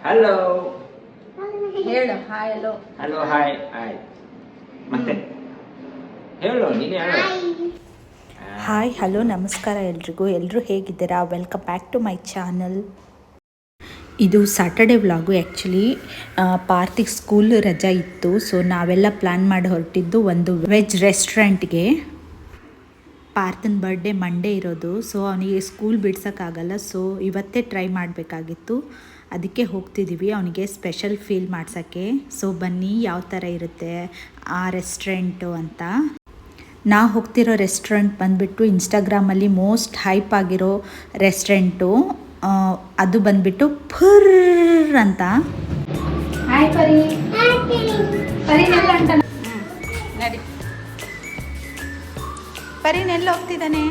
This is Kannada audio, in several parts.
ಹಲೋ ಹೇಳು hi hello. Hello hi hi ಮತ್ತೆ ಹೇಳು ನೀನೇ ಹೇಳು. ಹಾಯ್ ಹಲೋ ನಮಸ್ಕಾರ ಎಲ್ರಿಗೂ. ಎಲ್ಲರೂ ಹೇಗಿದ್ದೀರಾ? Welcome back to my channel. ಇದು ಸ್ಯಾಟರ್ಡೇ ವ್ಲಾಗು. ಆ್ಯಕ್ಚುಲಿ ಪಾರ್ಥಿಗೆ ಸ್ಕೂಲ್ ರಜಾ ಇತ್ತು, ಸೊ ನಾವೆಲ್ಲ ಪ್ಲ್ಯಾನ್ ಮಾಡಿ ಹೊರಟಿದ್ದು ಒಂದು ವೆಜ್ ರೆಸ್ಟೋರೆಂಟ್ಗೆ. ಪಾರ್ಥನ ಬರ್ಡೇ ಮಂಡೇ ಇರೋದು, ಸೊ ಅವನಿಗೆ ಸ್ಕೂಲ್ ಬಿಡ್ಸೋಕ್ಕಾಗಲ್ಲ, ಸೊ ಇವತ್ತೇ ಟ್ರೈ ಮಾಡಬೇಕಾಗಿತ್ತು. ಅದಕ್ಕೆ ಹೋಗ್ತಿದ್ದೀವಿ ಅವನಿಗೆ ಸ್ಪೆಷಲ್ ಫೀಲ್ ಮಾಡ್ಸೋಕ್ಕೆ. ಸೊ ಬನ್ನಿ ಯಾವ ಥರ ಇರುತ್ತೆ ಆ ರೆಸ್ಟೋರೆಂಟು ಅಂತ. ನಾವು ಹೋಗ್ತಿರೋ ರೆಸ್ಟೋರೆಂಟ್ ಬಂದುಬಿಟ್ಟು ಇನ್ಸ್ಟಾಗ್ರಾಮಲ್ಲಿ ಮೋಸ್ಟ್ ಹೈಪ್ ಆಗಿರೋ ರೆಸ್ಟೋರೆಂಟು. ಅದು ಬಂದುಬಿಟ್ಟು ಫುರ್ ಅಂತ. ಹಾಯ್ ಪರಿ. ಪರಿನೆಲ್ಲ ಅಂತ ನಡಿ. ಪರಿನೆಲ್ಲ ಹೋಗ್ತಿದ್ದಾನೆ?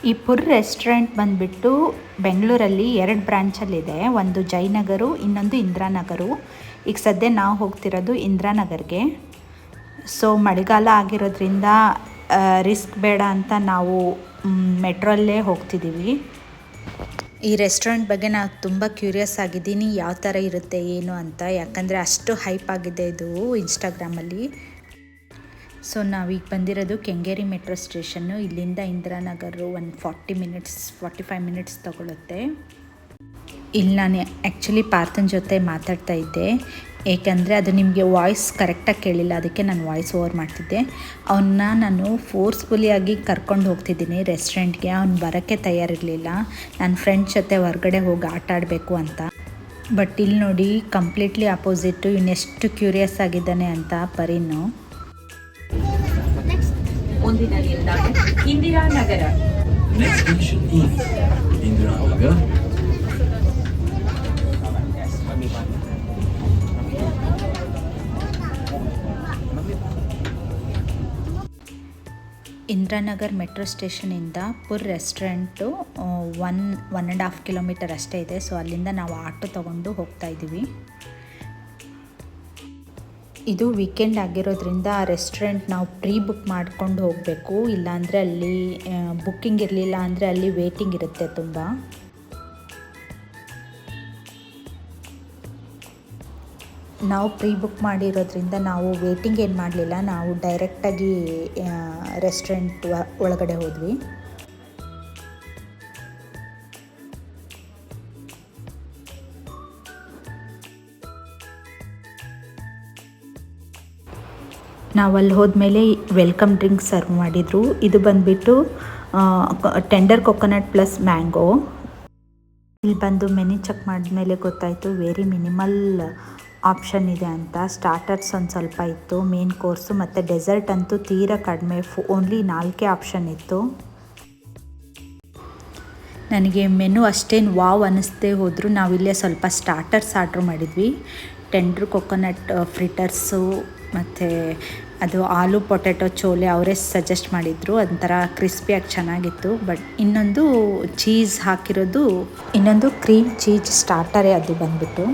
ಈ ಪುರ್ ರೆಸ್ಟೋರೆಂಟ್ ಬಂದುಬಿಟ್ಟು ಬೆಂಗಳೂರಲ್ಲಿ 2 ಬ್ರಾಂಚಲ್ಲಿದೆ. ಒಂದು ಜಯನಗರು, ಇನ್ನೊಂದು ಇಂದಿರಾನಗರು. ಈಗ ಸದ್ಯ ನಾವು ಹೋಗ್ತಿರೋದು ಇಂದಿರಾನಗರ್ಗೆ. ಸೊ ಮಳೆಗಾಲ ಆಗಿರೋದ್ರಿಂದ ರಿಸ್ಕ್ ಬೇಡ ಅಂತ ನಾವು ಮೆಟ್ರಲ್ಲೇ ಹೋಗ್ತಿದ್ದೀವಿ. ಈ ರೆಸ್ಟೋರೆಂಟ್ ಬಗ್ಗೆ ನಾನು ತುಂಬ ಕ್ಯೂರಿಯಸ್ ಆಗಿದ್ದೀನಿ, ಯಾವ ಥರ ಇರುತ್ತೆ ಏನು ಅಂತ. ಯಾಕಂದರೆ ಅಷ್ಟು ಹೈಪ್ ಆಗಿದೆ ಇದು ಇನ್ಸ್ಟಾಗ್ರಾಮಲ್ಲಿ. ಸೊ ನಾವೀಗ ಬಂದಿರೋದು ಕೆಂಗೇರಿ ಮೆಟ್ರೋ ಸ್ಟೇಷನ್ನು. ಇಲ್ಲಿಂದ ಇಂದಿರಾನಗರು ಒಂದು 45 ಮಿನಿಟ್ಸ್ ತೊಗೊಳುತ್ತೆ. ಇಲ್ಲಿ ನಾನು ಆ್ಯಕ್ಚುಲಿ ಪಾರ್ಥನ ಜೊತೆ ಮಾತಾಡ್ತಾ ಇದ್ದೆ, ಏಕೆಂದರೆ ಅದು ನಿಮಗೆ ವಾಯ್ಸ್ ಕರೆಕ್ಟಾಗಿ ಕೇಳಿಲ್ಲ, ಅದಕ್ಕೆ ನಾನು ವಾಯ್ಸ್ ಓವರ್ ಮಾಡ್ತಿದ್ದೆ. ಅವನ್ನ ನಾನು ಫೋರ್ಸ್ಫುಲಿಯಾಗಿ ಕರ್ಕೊಂಡು ಹೋಗ್ತಿದ್ದೀನಿ ರೆಸ್ಟೋರೆಂಟ್ಗೆ. ಅವ್ನು ಬರೋಕ್ಕೆ ತಯಾರಿರಲಿಲ್ಲ, ನನ್ನ ಫ್ರೆಂಡ್ಸ್ ಜೊತೆ ಹೊರಗಡೆ ಹೋಗಿ ಆಟ ಆಡಬೇಕು ಅಂತ. ಬಟ್ ಇಲ್ಲಿ ನೋಡಿ ಕಂಪ್ಲೀಟ್ಲಿ ಅಪೋಸಿಟ್ಟು, ಇನ್ನೆಷ್ಟು ಕ್ಯೂರಿಯಸ್ ಆಗಿದ್ದಾನೆ ಅಂತ ಪರಿನು. ಮುಂದಿನ ನಿಲ್ದಾಣ Indiranagar. Next station is Indiranagar. Indiranagar metro ಸ್ಟೇಷನಿಂದ ಪುರ್ ರೆಸ್ಟೋರೆಂಟು 1.5 ಕಿಲೋಮೀಟರ್ ಅಷ್ಟೇ ಇದೆ. ಸೊ ಅಲ್ಲಿಂದ ನಾವು ಆಟೋ ತೊಗೊಂಡು ಹೋಗ್ತಾ ಇದ್ದೀವಿ. ಇದು ವೀಕೆಂಡ್ ಆಗಿರೋದ್ರಿಂದ ಆ ರೆಸ್ಟೋರೆಂಟ್ ನಾವು ಪ್ರೀ ಬುಕ್ ಮಾಡ್ಕೊಂಡು ಹೋಗಬೇಕು, ಇಲ್ಲಾಂದರೆ ಅಲ್ಲಿ ಬುಕ್ಕಿಂಗ್ ಇರಲಿಲ್ಲ ಅಂದರೆ ಅಲ್ಲಿ ವೇಟಿಂಗ್ ಇರುತ್ತೆ ತುಂಬ. ನಾವು ಪ್ರೀ ಬುಕ್ ಮಾಡಿರೋದ್ರಿಂದ ನಾವು ವೇಟಿಂಗ್ ಏನು ಮಾಡಲಿಲ್ಲ, ನಾವು ಡೈರೆಕ್ಟಾಗಿ ರೆಸ್ಟೋರೆಂಟ್ ಒಳಗಡೆ ಹೋದ್ವಿ. ನಾವು ಅಲ್ಲಿ ಹೋದ್ಮೇಲೆ ವೆಲ್ಕಮ್ ಡ್ರಿಂಕ್ ಸರ್ವ್ ಮಾಡಿದರು. ಇದು ಬಂದುಬಿಟ್ಟು ಟೆಂಡರ್ ಕೊಕೊನಟ್ ಪ್ಲಸ್ ಮ್ಯಾಂಗೋ. ಇಲ್ಲಿ ಬಂದು ಮೆನು ಚೆಕ್ ಮಾಡಿದ್ಮೇಲೆ ಗೊತ್ತಾಯಿತು ವೆರಿ ಮಿನಿಮಲ್ ಆಪ್ಷನ್ ಇದೆ ಅಂತ. ಸ್ಟಾರ್ಟರ್ಸ್ ಒಂದು ಸ್ವಲ್ಪ ಇತ್ತು, ಮೇನ್ ಕೋರ್ಸು ಮತ್ತು ಡೆಸರ್ಟ್ ಅಂತೂ ತೀರಾ ಕಡಿಮೆ, ಓನ್ಲಿ 4 ಆಪ್ಷನ್ ಇತ್ತು. ನನಗೆ ಮೆನು ಅಷ್ಟೇನು ವಾವ್ ಅನ್ನಿಸ್ದೇ ಹೋದರೂ ನಾವಿಲ್ಲೇ ಸ್ವಲ್ಪ ಸ್ಟಾರ್ಟರ್ಸ್ ಆರ್ಡ್ರ್ ಮಾಡಿದ್ವಿ. ಟೆಂಡರ್ ಕೊಕೊನಟ್ ಫ್ರಿಟರ್ಸು ಮತ್ತು ಅದು ಆಲೂ ಪೊಟ್ಯಾಟೊ ಚೋಲೆ ಅವರೇ ಸಜೆಸ್ಟ್ ಮಾಡಿದರು. ಒಂಥರ ಕ್ರಿಸ್ಪಿಯಾಗಿ ಚೆನ್ನಾಗಿತ್ತು. ಬಟ್ ಇನ್ನೊಂದು ಚೀಸ್ ಹಾಕಿರೋದು, ಇನ್ನೊಂದು ಕ್ರೀಮ್ ಚೀಸ್ ಸ್ಟಾರ್ಟರೇ ಅದು ಬಂದ್ಬಿಟ್ಟು.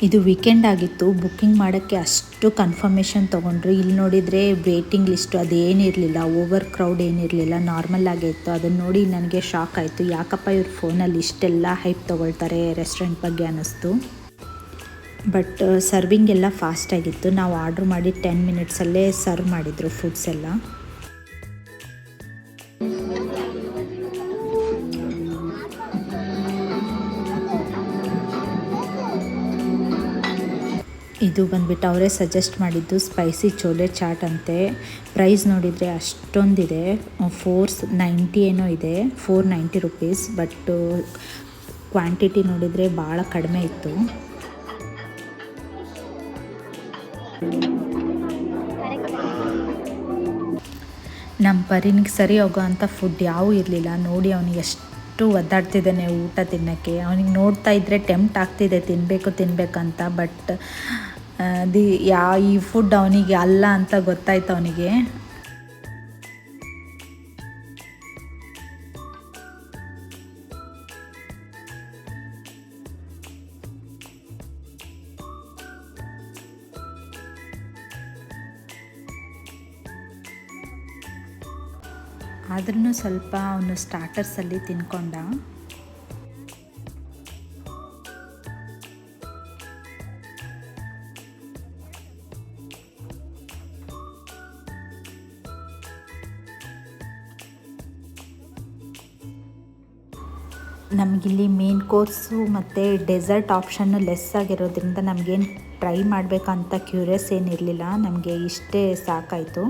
ಇದು ವೀಕೆಂಡ್ ಆಗಿತ್ತು, ಬುಕ್ಕಿಂಗ್ ಮಾಡೋಕ್ಕೆ ಅಷ್ಟು ಕನ್ಫರ್ಮೇಷನ್ ತೊಗೊಂಡ್ರು. ಇಲ್ಲಿ ನೋಡಿದರೆ ವೇಟಿಂಗ್ ಲಿಸ್ಟು ಅದೇನಿರಲಿಲ್ಲ, ಓವರ್ ಕ್ರೌಡ್ ಏನಿರಲಿಲ್ಲ, ನಾರ್ಮಲ್ ಆಗೇ ಇತ್ತು. ಅದನ್ನು ನೋಡಿ ನನಗೆ ಶಾಕ್ ಆಯಿತು, ಯಾಕಪ್ಪ ಇವ್ರ ಫೋನಲ್ಲಿ ಇಷ್ಟೆಲ್ಲ ಹೈಪ್ ತೊಗೊಳ್ತಾರೆ ರೆಸ್ಟೋರೆಂಟ್ ಬಗ್ಗೆ ಅನ್ನಿಸ್ತು. ಬಟ್ ಸರ್ವಿಂಗ್ ಎಲ್ಲ ಫಾಸ್ಟಾಗಿತ್ತು. ನಾವು ಆರ್ಡ್ರ್ ಮಾಡಿ 10 ಮಿನಿಟ್ಸಲ್ಲೇ ಸರ್ವ್ ಮಾಡಿದರು ಫುಡ್ಸ್ ಎಲ್ಲ. ಇದು ಬಂದುಬಿಟ್ಟು ಅವರೇ ಸಜೆಸ್ಟ್ ಮಾಡಿದ್ದು ಸ್ಪೈಸಿ ಚೋಲೆ ಚಾಟ್ ಅಂತೆ. ಪ್ರೈಸ್ ನೋಡಿದರೆ ಅಷ್ಟೊಂದಿದೆ, 490 ಏನೋ ಇದೆ, 490 ರುಪೀಸ್. ಬಟ್ ಕ್ವಾಂಟಿಟಿ ನೋಡಿದರೆ ಭಾಳ ಕಡಿಮೆ ಇತ್ತು. ನಮ್ಮ ಪರಿನಿಗೆ ಸರಿ ಹೋಗೋ ಅಂಥ ಫುಡ್ ಯಾವೂ ಇರಲಿಲ್ಲ. ನೋಡಿ ಅವನಿಗೆ ಎಷ್ಟು ಒದ್ದಾಡ್ತಿದ್ದಾನೆ ಊಟ ತಿನ್ನೋಕ್ಕೆ. ಅವನಿಗೆ ನೋಡ್ತಾ ಇದ್ದರೆ ಟೆಂಪ್ಟ್ ಆಗ್ತಿದೆ ತಿನ್ನಬೇಕಂತ. ಬಟ್ ಈ ಫುಡ್ ಅವನಿಗೆ ಅಲ್ಲ ಅಂತ ಗೊತ್ತಾಯ್ತು ಅವನಿಗೆ. ಆದ್ರೂ ಸ್ವಲ್ಪ ಅವನು ಸ್ಟಾರ್ಟರ್ಸಲ್ಲಿ ತಿನ್ಕೊಂಡ. ನಮಗಿಲ್ಲಿ ಮೇನ್ ಕೋರ್ಸು ಮತ್ತು ಡೆಸರ್ಟ್ ಆಪ್ಷನ್ನು ಲೆಸ್ ಆಗಿರೋದ್ರಿಂದ ನಮಗೇನು ಟ್ರೈ ಮಾಡಬೇಕಂತ ಕ್ಯೂರಿಯಸ್ ಏನಿರಲಿಲ್ಲ, ನಮಗೆ ಇಷ್ಟೇ ಸಾಕಾಯಿತು.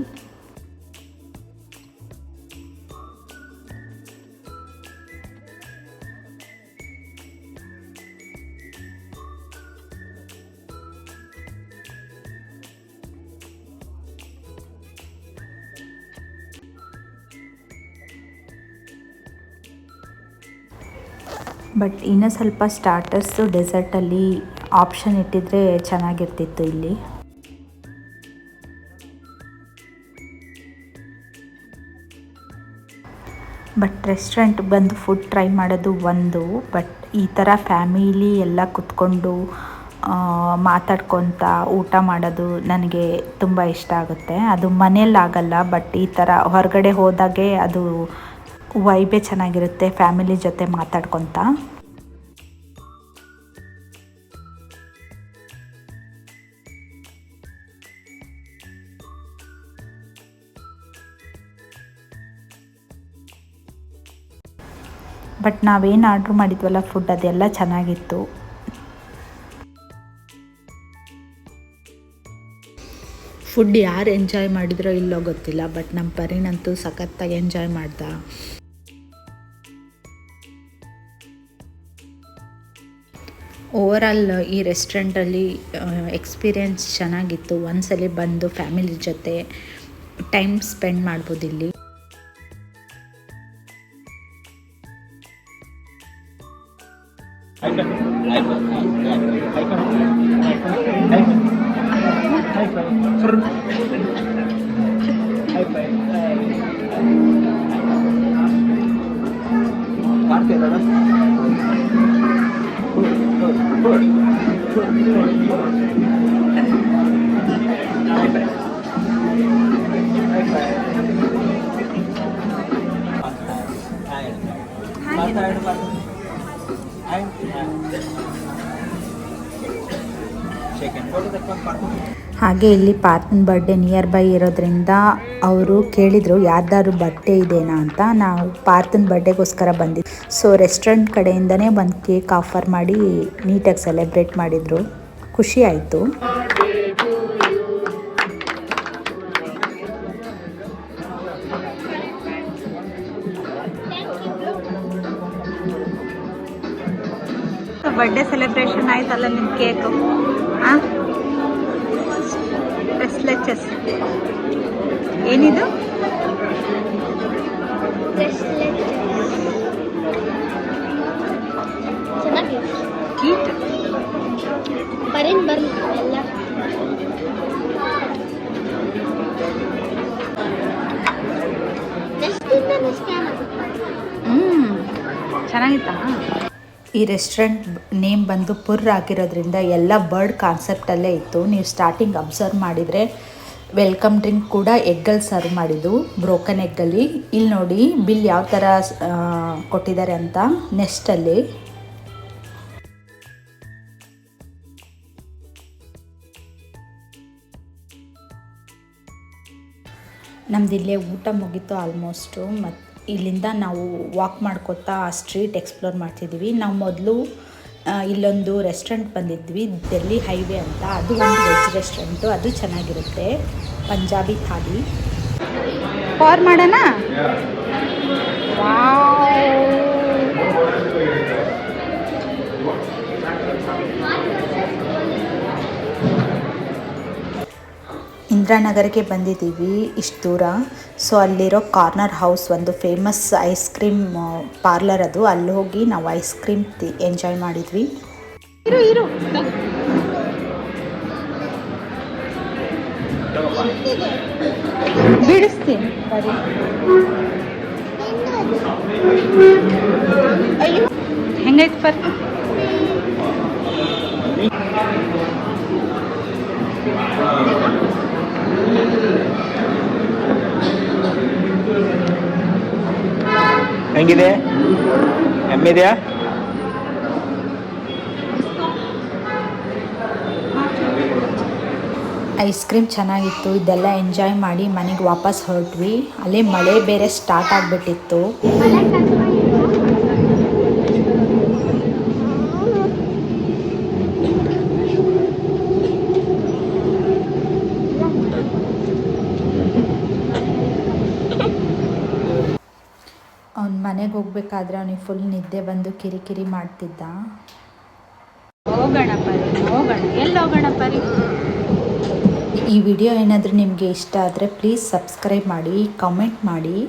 ಬಟ್ ಇನ್ನೂ ಸ್ವಲ್ಪ ಸ್ಟಾರ್ಟರ್ಸು ಡೆಸರ್ಟಲ್ಲಿ ಆಪ್ಷನ್ ಇಟ್ಟಿದ್ರೆ ಚೆನ್ನಾಗಿರ್ತಿತ್ತು ಇಲ್ಲಿ. ಬಟ್ ರೆಸ್ಟೋರೆಂಟ್ ಬಂದು ಫುಡ್ ಟ್ರೈ ಮಾಡೋದು ಒಂದು, ಬಟ್ ಈ ಥರ ಫ್ಯಾಮಿಲಿ ಎಲ್ಲ ಕುತ್ಕೊಂಡು ಮಾತಾಡ್ಕೊತ ಊಟ ಮಾಡೋದು ನನಗೆ ತುಂಬ ಇಷ್ಟ ಆಗುತ್ತೆ. ಅದು ಮನೆಯಲ್ಲಾಗಲ್ಲ, ಬಟ್ ಈ ಥರ ಹೊರಗಡೆ ಹೋದಾಗೆ ಅದು ವೈಬೇ ಚೆನ್ನಾಗಿರುತ್ತೆ ಫ್ಯಾಮಿಲಿ ಜೊತೆ ಮಾತಾಡ್ಕೊತ. ಬಟ್ ನಾವೇನು ಆರ್ಡ್ರ್ ಮಾಡಿದ್ವಲ್ಲ ಫುಡ್ ಅದೆಲ್ಲ ಚೆನ್ನಾಗಿತ್ತು. ಫುಡ್ ಯಾರು ಎಂಜಾಯ್ ಮಾಡಿದ್ರೋ ಇಲ್ಲೋ ಗೊತ್ತಿಲ್ಲ, ಬಟ್ ನಮ್ಮ ಪರಿನಂತೂ ಸಖತ್ತಾಗಿ ಎಂಜಾಯ್ ಮಾಡ್ದ. ಓವರಾಲ್ ಈ ರೆಸ್ಟೋರೆಂಟಲ್ಲಿ ಎಕ್ಸ್ಪೀರಿಯೆನ್ಸ್ ಚೆನ್ನಾಗಿತ್ತು. ಒಂದ್ಸಲ ಬಂದು ಫ್ಯಾಮಿಲಿ ಜೊತೆ ಟೈಮ್ ಸ್ಪೆಂಡ್ ಮಾಡ್ಬೋದು ಇಲ್ಲಿ. ಹಾಗೆ ಇಲ್ಲಿ ಪಾರ್ಥನ್ ಬರ್ಡೇ ನಿಯರ್ ಬೈ ಇರೋದ್ರಿಂದ ಅವರು ಕೇಳಿದರು ಯಾರ್ದಾದ್ರು ಬರ್ಡೇ ಇದೆನಾ ಅಂತ. ನಾವು ಪಾರ್ಥನ್ ಬರ್ಡೇಗೋಸ್ಕರ ಬಂದಿದ್ವಿ. ಸೊ ರೆಸ್ಟೋರೆಂಟ್ ಕಡೆಯಿಂದನೇ ಒಂದು ಕೇಕ್ ಆಫರ್ ಮಾಡಿ ನೀಟಾಗಿ ಸೆಲೆಬ್ರೇಟ್ ಮಾಡಿದರು. ಖುಷಿ ಆಯಿತು. ಬರ್ಡೇ ಸೆಲೆಬ್ರೇಷನ್ ಆಯ್ತಲ್ಲ ನಿಮ್ಮ ಕೇಕು. ರೆಸ್ಲೆಚಸ್ ಏನಿದು? ಕೀಟ್ ಬರೀನ್ ಬರ್ಲಿ ಎಲ್ಲ ಚೆನ್ನಾಗಿತ್ತಾ? ಈ ರೆಸ್ಟೋರೆಂಟ್ ನೇಮ್ ಬಂದು ಪುರ್ ಆಗಿರೋದ್ರಿಂದ ಎಲ್ಲ ಬರ್ಡ್ ಕಾನ್ಸೆಪ್ಟಲ್ಲೇ ಇತ್ತು. ನೀವು ಸ್ಟಾರ್ಟಿಂಗ್ ಅಬ್ಸರ್ವ್ ಮಾಡಿದರೆ ವೆಲ್ಕಮ್ ಡ್ರಿಂಕ್ ಕೂಡ ಎಗ್ಗಲ್ಲಿ ಸರ್ವ್ ಮಾಡಿದ್ದು, ಬ್ರೋಕನ್ ಎಗ್ಗಲ್ಲಿ. ಇಲ್ಲಿ ನೋಡಿ ಬಿಲ್ ಯಾವ ಥರ ಕೊಟ್ಟಿದ್ದಾರೆ ಅಂತ. ನೆಕ್ಸ್ಟಲ್ಲಿ ನಮ್ಮದಿಲ್ಲೇ ಊಟ ಮುಗೀತು ಆಲ್ಮೋಸ್ಟು. ಮತ್ತು ಇಲ್ಲಿಂದ ನಾವು ವಾಕ್ ಮಾಡ್ಕೋತಾ ಆ ಸ್ಟ್ರೀಟ್ ಎಕ್ಸ್ಪ್ಲೋರ್ ಮಾಡ್ತಿದ್ದೀವಿ. ನಾವು ಮೊದಲು ಇಲ್ಲೊಂದು ರೆಸ್ಟೋರೆಂಟ್ ಬಂದಿದ್ವಿ, ಡೆಲ್ಲಿ ಹೈವೇ ಅಂತ. ಅದು ಒಂದು ವೆಜ್ ರೆಸ್ಟೋರೆಂಟು, ಅದು ಚೆನ್ನಾಗಿರುತ್ತೆ, ಪಂಜಾಬಿ ಥಾಲಿ. ಪವರ್ ಮಾಡೋಣ. ಇಂದಿರಾನಗರಕ್ಕೆ ಬಂದಿದ್ದೀವಿ ಇಷ್ಟು ದೂರ. ಸೊ ಅಲ್ಲಿರೋ ಕಾರ್ನರ್ ಹೌಸ್ ಒಂದು ಫೇಮಸ್ ಐಸ್ ಕ್ರೀಮ್ ಪಾರ್ಲರ್ ಅದು. ಅಲ್ಲಿ ಹೋಗಿ ನಾವು ಐಸ್ ಕ್ರೀಮ್ ಎಂಜಾಯ್ ಮಾಡಿದ್ವಿ. ಇರು ಬಿಡಿಸ್ತೀನಿ. ಅಯ್ಯೋ ಹೆಂಗೈತೆ ಪರ್? ಹೆಂಗಿದೆ? ಎಮ್ಮಿದೆಯಾ? ಐಸ್ ಕ್ರೀಮ್ ಚೆನ್ನಾಗಿತ್ತು. ಇದೆಲ್ಲ ಎಂಜಾಯ್ ಮಾಡಿ ಮನೆಗೆ ವಾಪಸ್ ಹೊರಟ್ವಿ. ಅಲ್ಲೇ ಮಳೆ ಬೇರೆ ಸ್ಟಾರ್ಟ್ ಆಗಿಬಿಟ್ಟಿತ್ತು. ಅವ್ನ ಮನೆಗೆ ಹೋಗ್ಬೇಕಾದ್ರೆ ಅವನಿಗೆ ಫುಲ್ ನಿದ್ದೆ ಬಂದು ಕಿರಿಕಿರಿ ಮಾಡ್ತಿದ್ದ. ಹೋಗೋಣ ಪರಿ, ಹೋಗೋಣ. ಎಲ್ಲಿ ಹೋಗೋಣ ಪರಿ? ಈ ವಿಡಿಯೋ ಏನಾದರೂ ನಿಮಗೆ ಇಷ್ಟ ಆದರೆ ಪ್ಲೀಸ್ ಸಬ್ಸ್ಕ್ರೈಬ್ ಮಾಡಿ, ಕಮೆಂಟ್ ಮಾಡಿ.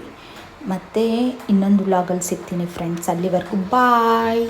ಮತ್ತು ಇನ್ನೊಂದು ವ್ಲಾಗಲ್ಲಿ ಸಿಗ್ತೀನಿ ಫ್ರೆಂಡ್ಸ್. ಅಲ್ಲಿವರೆಗೂ ಬಾಯ್.